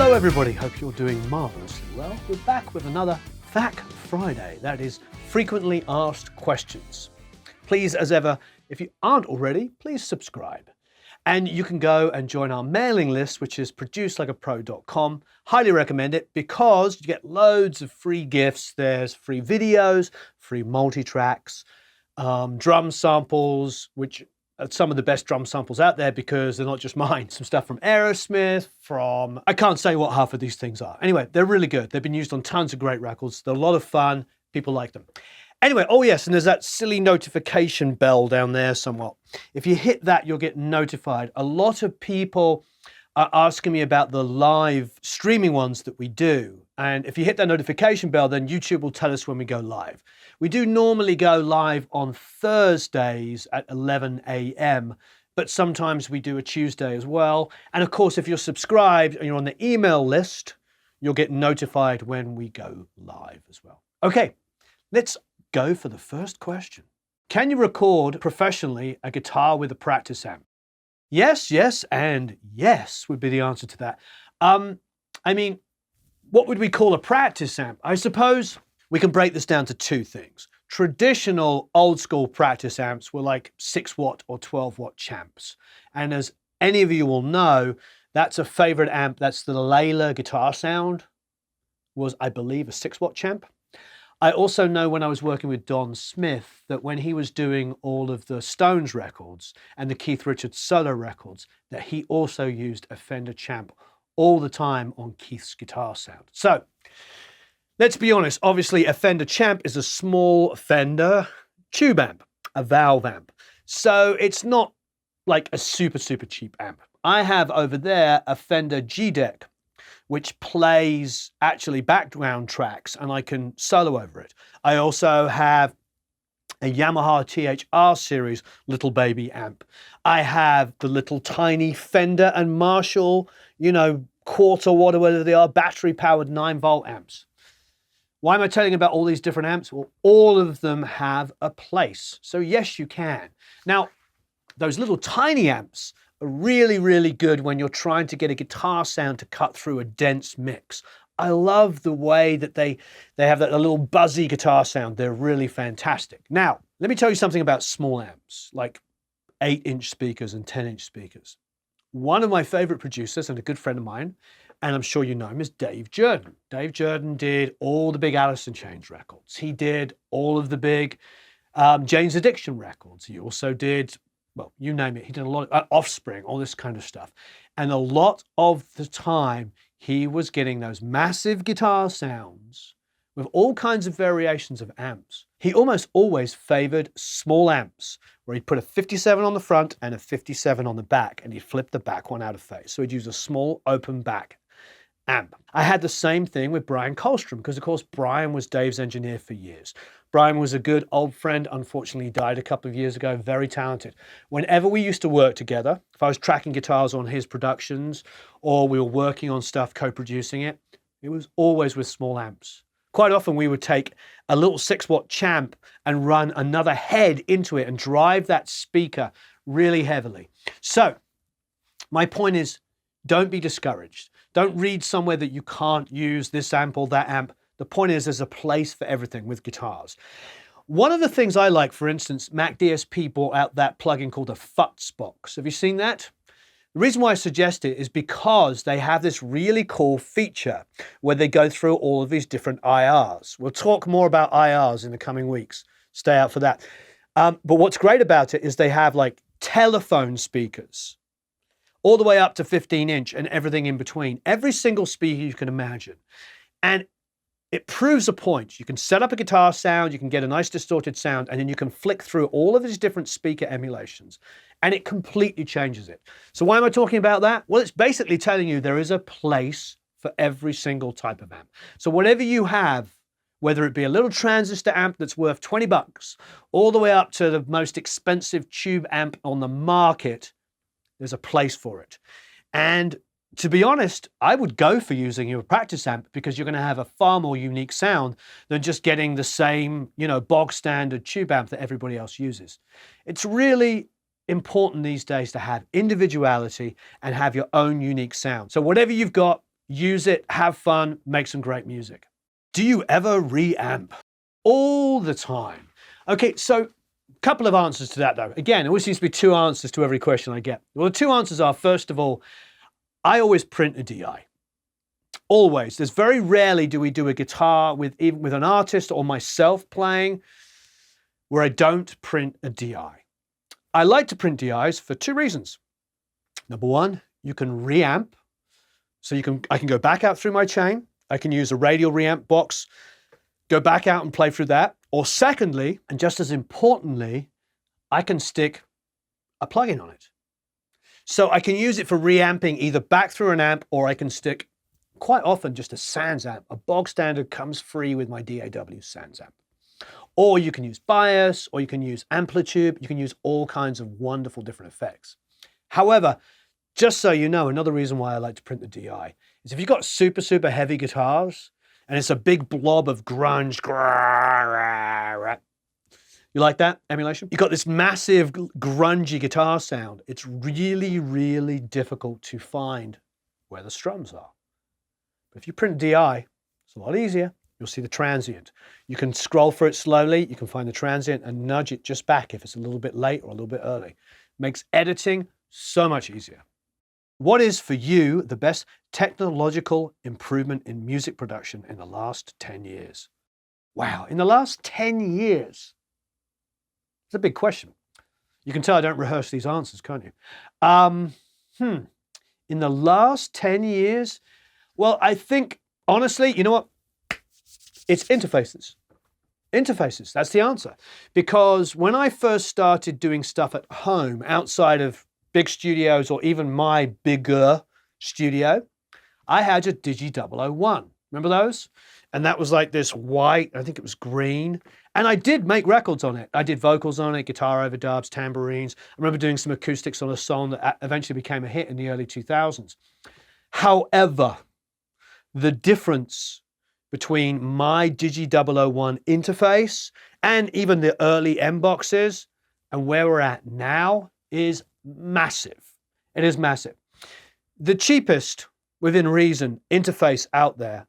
Hello everybody, hope you're doing marvelously well. We're back with another FAQ Friday, that is frequently asked questions. Please, as ever, if you aren't already, please subscribe. And you can go and join our mailing list, which is producelikeapro.com. Highly recommend it because you get loads of free gifts. There's free videos, free multi-tracks, drum samples, which are some of the best drum samples out there because they're not just mine. Some stuff from Aerosmith, I can't say what half of these things are. Anyway, they're really good. They've been used on tons of great records. They're a lot of fun. People like them. Anyway, oh yes, and there's that silly notification bell down there somewhat. If you hit that, you'll get notified. A lot of people are asking me about the live streaming ones that we do. And if you hit that notification bell, then YouTube will tell us when we go live. We do normally go live on Thursdays at 11 a.m., but sometimes we do a Tuesday as well. And of course, if you're subscribed and you're on the email list, you'll get notified when we go live as well. Okay, let's go for the first question. Can you record professionally a guitar with a practice amp? Yes, yes, and yes would be the answer to that. I mean, what would we call a practice amp? I suppose we can break this down to two things. Traditional old school practice amps were like 6-watt or 12-watt champs. And as any of you will know, that's a favorite amp. That's the Layla Guitar Sound, was, I believe, a 6-watt champ. I also know when I was working with Don Smith that when he was doing all of the Stones records and the Keith Richards solo records, that he also used a Fender champ all the time on Keith's guitar sound. So let's be honest, obviously a Fender champ is a small Fender tube amp, a valve amp. So it's not like a super, super cheap amp. I have over there a Fender G-Deck, which plays actually background tracks and I can solo over it. I also have a Yamaha THR series little baby amp. I have the little tiny Fender and Marshall, quarter watt or whatever they are, battery powered 9-volt amps. Why am I telling you about all these different amps? Well, all of them have a place. So yes, you can. Now, those little tiny amps are really, really good when you're trying to get a guitar sound to cut through a dense mix. I love the way that they have that little buzzy guitar sound. They're really fantastic. Now, let me tell you something about small amps, like 8-inch speakers and 10-inch speakers. One of my favorite producers and a good friend of mine, and I'm sure you know him, is Dave Jerden. Dave Jerden did all the big Alice in Chains records. He did all of the big Jane's Addiction records. He also did, well, you name it. He did a lot of Offspring, all this kind of stuff. And a lot of the time, he was getting those massive guitar sounds with all kinds of variations of amps. He almost always favored small amps, where he'd put a 57 on the front and a 57 on the back, and he'd flip the back one out of phase. So he'd use a small open back amp. I had the same thing with Brian Colstrom, because of course, Brian was Dave's engineer for years. Brian was a good old friend. Unfortunately, he died a couple of years ago. Very talented. Whenever we used to work together, if I was tracking guitars on his productions or we were working on stuff, co-producing it, it was always with small amps. Quite often we would take a little 6-watt champ and run another head into it and drive that speaker really heavily. So my point is, don't be discouraged. Don't read somewhere that you can't use this amp or that amp. The point is, there's a place for everything with guitars. One of the things I like, for instance, Mac DSP brought out that plugin called a FUTS box. Have you seen that? The reason why I suggest it is because they have this really cool feature where they go through all of these different IRs. We'll talk more about IRs in the coming weeks. Stay out for that. But what's great about it is they have like telephone speakers all the way up to 15-inch and everything in between. Every single speaker you can imagine. And it proves a point. You can set up a guitar sound, you can get a nice distorted sound, and then you can flick through all of these different speaker emulations, and it completely changes it. So why am I talking about that? Well, it's basically telling you there is a place for every single type of amp. So whatever you have, whether it be a little transistor amp that's worth 20 bucks, all the way up to the most expensive tube amp on the market, there's a place for it. And to be honest, I would go for using your practice amp because you're going to have a far more unique sound than just getting the same, bog standard tube amp that everybody else uses. It's really important these days to have individuality and have your own unique sound. So whatever you've got, use it, have fun, make some great music. Do you ever reamp? All the time. Okay, so a couple of answers to that though. Again, there always seems to be two answers to every question I get. Well, the two answers are, first of all, I always print a DI. Always. There's very rarely do we do a guitar even with an artist or myself playing where I don't print a DI. I like to print DIs for two reasons. Number one, you can reamp. So I can go back out through my chain. I can use a radial reamp box, go back out and play through that. Or secondly, and just as importantly, I can stick a plugin on it. So I can use it for reamping either back through an amp, or I can stick quite often just a Sans amp. A bog standard comes free with my DAW Sans amp. Or you can use bias, or you can use amplitude, you can use all kinds of wonderful different effects. However, just so you know, another reason why I like to print the DI is if you've got super, super heavy guitars and it's a big blob of grunge, you like that emulation? You've got this massive grungy guitar sound. It's really, really difficult to find where the strums are. But if you print DI, it's a lot easier. You'll see the transient. You can scroll through it slowly. You can find the transient and nudge it just back if it's a little bit late or a little bit early. Makes editing so much easier. What is for you the best technological improvement in music production in the last 10 years? Wow, in the last 10 years? It's a big question. You can tell I don't rehearse these answers, can't you? In the last 10 years? Well, I think, honestly, you know what? It's interfaces. Interfaces, that's the answer. Because when I first started doing stuff at home outside of big studios or even my bigger studio, I had a Digi 001. Remember those? And that was like this white, I think it was green. And I did make records on it. I did vocals on it, guitar overdubs, tambourines. I remember doing some acoustics on a song that eventually became a hit in the early 2000s. However, the difference between my Digi 001 interface and even the early M boxes and where we're at now is massive. It is massive. The cheapest, within reason, interface out there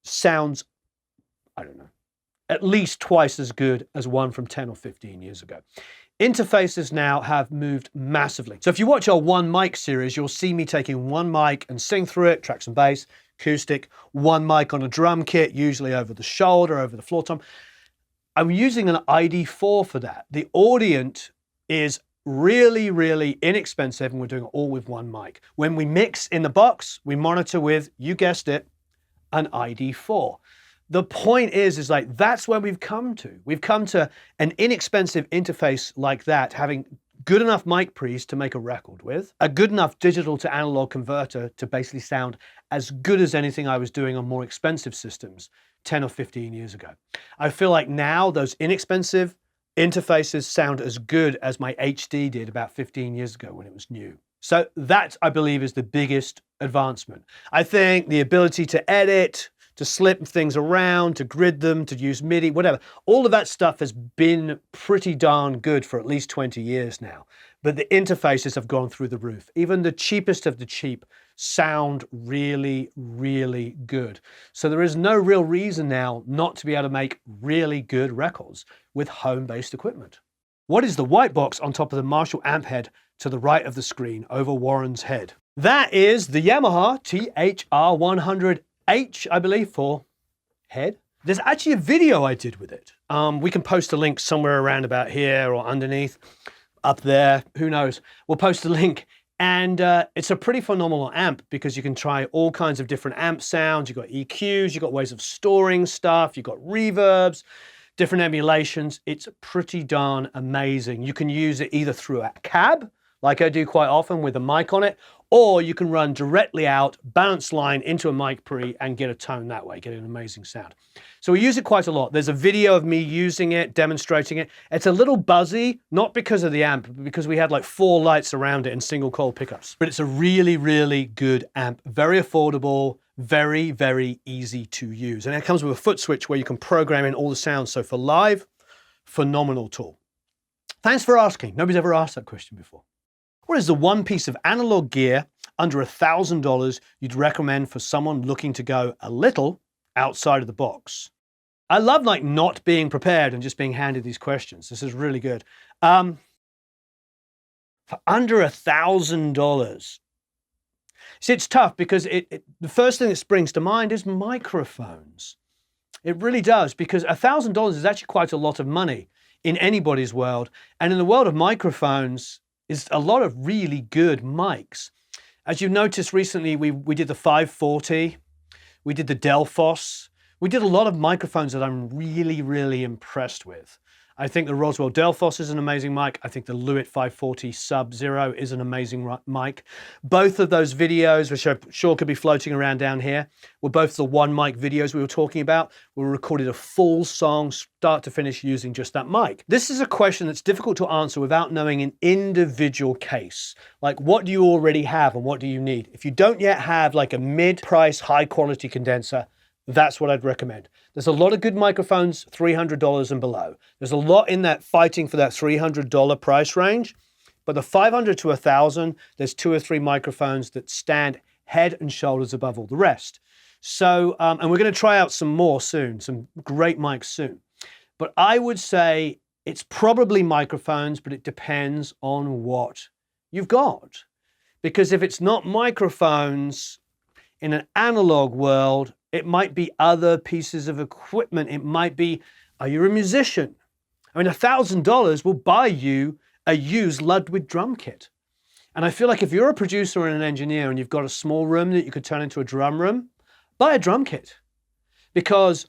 sounds, I don't know, at least twice as good as one from 10 or 15 years ago. Interfaces now have moved massively. So if you watch our one mic series, you'll see me taking one mic and sing through it, track some bass, acoustic, one mic on a drum kit, usually over the shoulder, over the floor tom. I'm using an ID4 for that. The Audient is really, really inexpensive, and we're doing it all with one mic. When we mix in the box, we monitor with, you guessed it, an ID4. The point is like, that's where we've come to. We've come to an inexpensive interface like that, having good enough mic pre's to make a record with, a good enough digital to analog converter to basically sound as good as anything I was doing on more expensive systems 10 or 15 years ago. I feel like now those inexpensive interfaces sound as good as my HD did about 15 years ago when it was new. So that, I believe, is the biggest advancement. I think the ability to edit, to slip things around, to grid them, to use MIDI, whatever. All of that stuff has been pretty darn good for at least 20 years now. But the interfaces have gone through the roof. Even the cheapest of the cheap sound really, really good. So there is no real reason now not to be able to make really good records with home-based equipment. What is the white box on top of the Marshall amp head to the right of the screen over Warren's head? That is the Yamaha THR-100H, I believe, for head. There's actually a video I did with it. We can post a link somewhere around about here or underneath, up there, who knows. We'll post a link. And it's a pretty phenomenal amp because you can try all kinds of different amp sounds. You've got EQs, you've got ways of storing stuff, you've got reverbs, different emulations. It's pretty darn amazing. You can use it either through a cab, like I do quite often with a mic on it, or you can run directly out, balance line into a mic pre and get a tone that way, get an amazing sound. So we use it quite a lot. There's a video of me using it, demonstrating it. It's a little buzzy, not because of the amp, but because we had like 4 lights around it and single coil pickups. But it's a really, really good amp. Very affordable, very, very easy to use. And it comes with a foot switch where you can program in all the sounds. So for live, phenomenal tool. Thanks for asking. Nobody's ever asked that question before. What is the one piece of analog gear under $1,000 you'd recommend for someone looking to go a little outside of the box? I love like not being prepared and just being handed these questions. This is really good. For under $1,000. See, it's tough because the first thing that springs to mind is microphones. It really does, because $1,000 is actually quite a lot of money in anybody's world. And in the world of microphones is a lot of really good mics. As you've noticed recently, we did the 540, we did the Delphos. We did a lot of microphones that I'm really, really impressed with. I think the Roswell Delphos is an amazing mic. I think the Lewitt 540 Sub-Zero is an amazing mic. Both of those videos, which I'm sure could be floating around down here, were both the one mic videos we were talking about. We recorded a full song, start to finish, using just that mic. This is a question that's difficult to answer without knowing an individual case. Like, what do you already have and what do you need? If you don't yet have like a mid-price, high-quality condenser, that's what I'd recommend. There's a lot of good microphones, $300 and below. There's a lot in that fighting for that $300 price range, but the $500 to $1,000, there's 2 or 3 microphones that stand head and shoulders above all the rest. So, and we're going to try out some more soon, some great mics soon. But I would say it's probably microphones, but it depends on what you've got. Because if it's not microphones in an analog world, it might be other pieces of equipment. It might be, are you a musician? I mean, $1,000 will buy you a used Ludwig drum kit. And I feel like if you're a producer and an engineer and you've got a small room that you could turn into a drum room, buy a drum kit. Because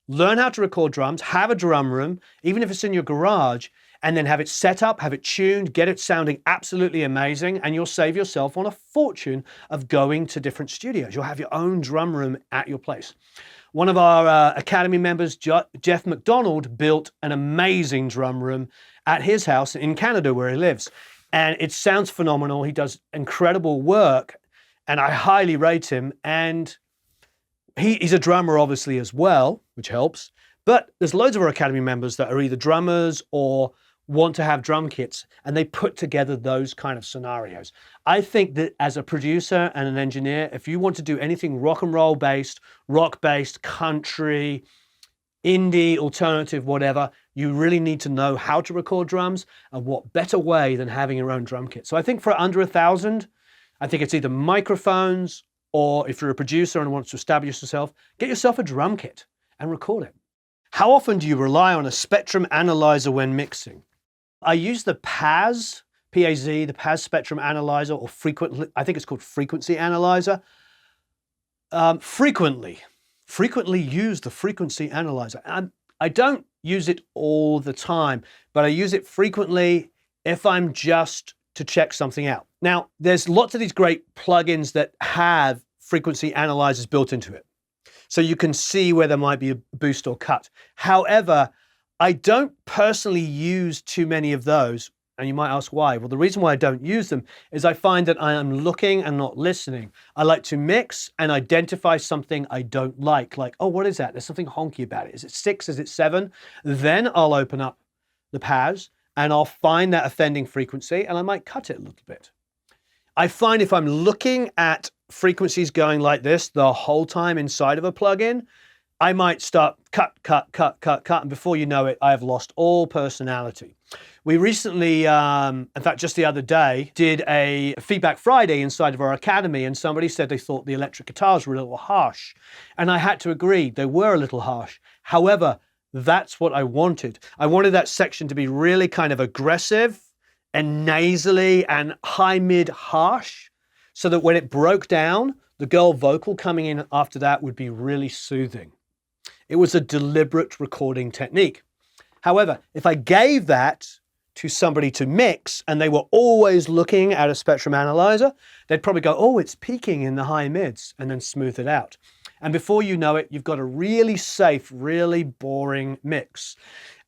learn how to record drums, have a drum room, even if it's in your garage, and then have it set up, have it tuned, get it sounding absolutely amazing, and you'll save yourself on a fortune of going to different studios. You'll have your own drum room at your place. One of our Academy members, Jeff McDonald, built an amazing drum room at his house in Canada where he lives. And it sounds phenomenal. He does incredible work, and I highly rate him. And he's a drummer, obviously, as well, which helps. But there's loads of our Academy members that are either drummers or want to have drum kits, and they put together those kind of scenarios. I think that as a producer and an engineer, if you want to do anything rock and roll based, rock based, country, indie, alternative, whatever, you really need to know how to record drums, and what better way than having your own drum kit. So I think for under $1,000, I think it's either microphones, or if you're a producer and want to establish yourself, get yourself a drum kit and record it. How often do you rely on a spectrum analyzer when mixing? I use the PAZ, P-A-Z, the PAZ spectrum analyzer, or I think it's called frequency analyzer. Frequently use the frequency analyzer. I don't use it all the time, but I use it frequently if I'm just to check something out. Now, there's lots of these great plugins that have frequency analyzers built into it, so you can see where there might be a boost or cut. However, I don't personally use too many of those, and you might ask why. Well, the reason why I don't use them is I find that I am looking and not listening. I like to mix and identify something I don't like, oh, what is that? There's something honky about it. Is it 6? Is it 7? Then I'll open up the PAZ and I'll find that offending frequency and I might cut it a little bit. I find if I'm looking at frequencies going like this the whole time inside of a plugin, I might start cut, and before you know it, I have lost all personality. We recently, in fact, just the other day, did a Feedback Friday inside of our Academy, and somebody said they thought the electric guitars were a little harsh. And I had to agree, they were a little harsh. However, that's what I wanted. I wanted that section to be really kind of aggressive and nasally and high, mid, harsh, so that when it broke down, the girl vocal coming in after that would be really soothing. It was a deliberate recording technique. However, if I gave that to somebody to mix and they were always looking at a spectrum analyzer, they'd probably go, oh, it's peaking in the high mids, and then smooth it out. And before you know it, you've got a really safe, really boring mix.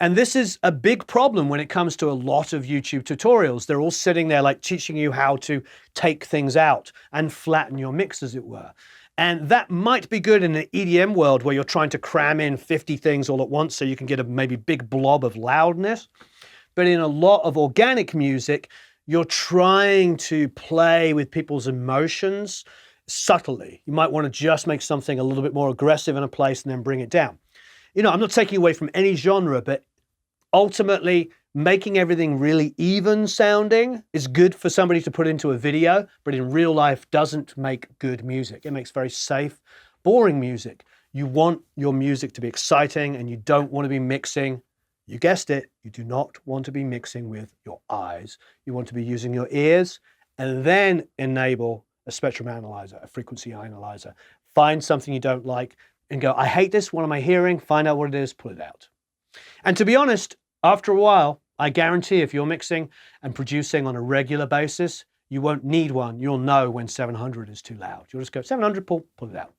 And this is a big problem when it comes to a lot of YouTube tutorials. They're all sitting there like teaching you how to take things out and flatten your mix, as it were. And that might be good in an EDM world where you're trying to cram in 50 things all at once so you can get a maybe big blob of loudness. But in a lot of organic music, you're trying to play with people's emotions subtly. You might want to just make something a little bit more aggressive in a place and then bring it down. You know, I'm not taking away from any genre, but ultimately making everything really even sounding is good for somebody to put into a video, but in real life doesn't make good music. It makes very safe, boring music. You want your music to be exciting and you don't want to be mixing. You guessed it, you do not want to be mixing with your eyes. You want to be using your ears and then enable a spectrum analyzer, a frequency analyzer. Find something you don't like and go, I hate this, what am I hearing? Find out what it is, pull it out. And to be honest, after a while, I guarantee if you're mixing and producing on a regular basis, you won't need one. You'll know when 700 is too loud. You'll just go, 700, pull it out.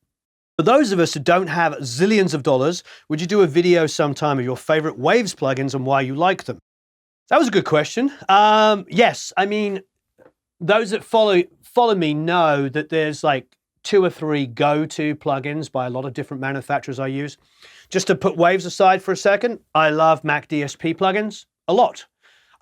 For those of us who don't have zillions of dollars, would you do a video sometime of your favorite Waves plugins and why you like them? That was a good question. Yes, I mean, those that follow me know that there's like 2 or 3 go-to plugins by a lot of different manufacturers I use. Just to put Waves aside for a second, I love Mac DSP plugins a lot.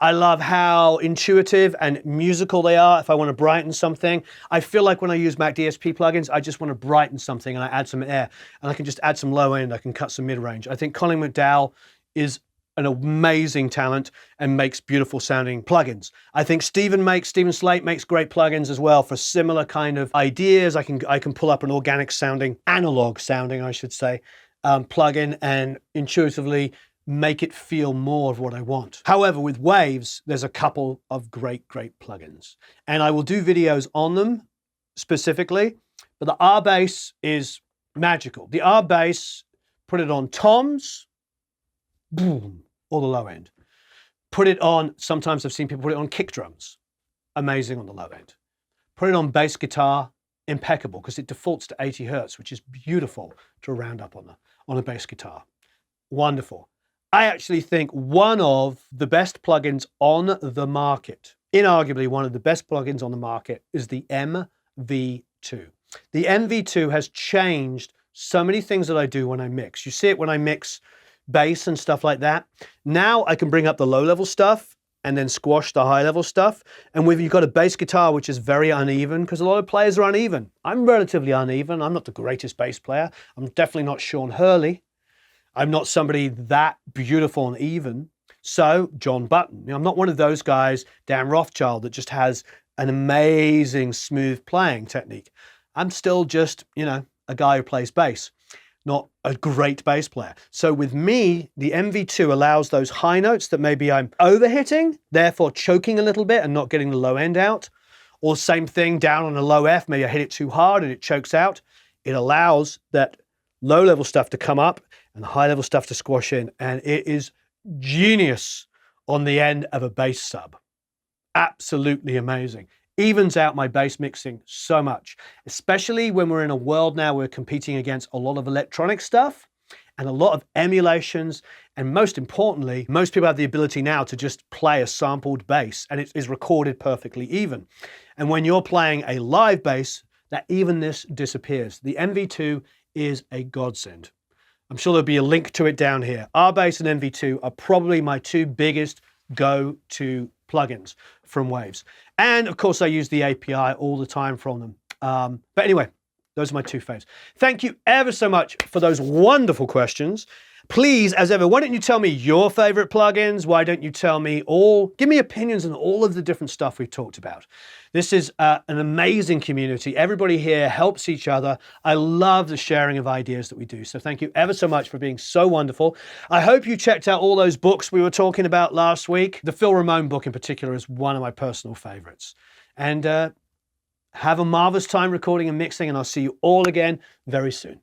I love how intuitive and musical they are. If I want to brighten something, I feel like when I use Mac DSP plugins, I just want to brighten something and I add some air and I can just add some low end, I can cut some mid-range. I think Colin McDowell is an amazing talent and makes beautiful sounding plugins. I think Stephen Slate makes great plugins as well for similar kind of ideas. I can pull up an organic sounding, analog sounding, I should say, plugin and intuitively make it feel more of what I want. However, with Waves, there's a couple of great plugins. And I will do videos on them specifically, but the R bass is magical. The R bass, put it on toms, boom, or the low end. Put it on, sometimes I've seen people put it on kick drums, amazing on the low end. Put it on bass guitar, impeccable, because it defaults to 80 Hertz, which is beautiful to round up on a bass guitar. Wonderful. I actually think one of the best plugins on the market, inarguably one of the best plugins on the market, is the MV2. The MV2 has changed so many things that I do when I mix. You see it when I mix bass and stuff like that. Now I can bring up the low-level stuff and then squash the high-level stuff. And when you've got a bass guitar, which is very uneven, because a lot of players are uneven. I'm relatively uneven. I'm not the greatest bass player. I'm definitely not Sean Hurley. I'm not somebody that beautiful and even. So, John Button. You know, I'm not one of those guys, Dan Rothschild, that just has an amazing smooth playing technique. I'm still just, you know, a guy who plays bass, not a great bass player. So with me, the MV2 allows those high notes that maybe I'm overhitting, therefore choking a little bit and not getting the low end out. Or same thing down on a low F, maybe I hit it too hard and it chokes out. It allows that low level stuff to come up and the high level stuff to squash in. And it is genius on the end of a bass sub. Absolutely amazing. Evens out my bass mixing so much, especially when we're in a world now where we're competing against a lot of electronic stuff and a lot of emulations. And most importantly, most people have the ability now to just play a sampled bass and it is recorded perfectly even. And when you're playing a live bass, that evenness disappears. The MV2 is a godsend. I'm sure there'll be a link to it down here. R-Bass and MV2 are probably my 2 biggest go-to plugins from Waves. And of course I use the API all the time from them. But anyway, those are my 2 faves. Thank you ever so much for those wonderful questions. Please, as ever, why don't you tell me your favorite plugins? Why don't you tell me give me opinions on all of the different stuff we've talked about. This is an amazing community. Everybody here helps each other. I love the sharing of ideas that we do. So thank you ever so much for being so wonderful. I hope you checked out all those books we were talking about last week. The Phil Ramone book in particular is one of my personal favorites. And have a marvelous time recording and mixing, and I'll see you all again very soon.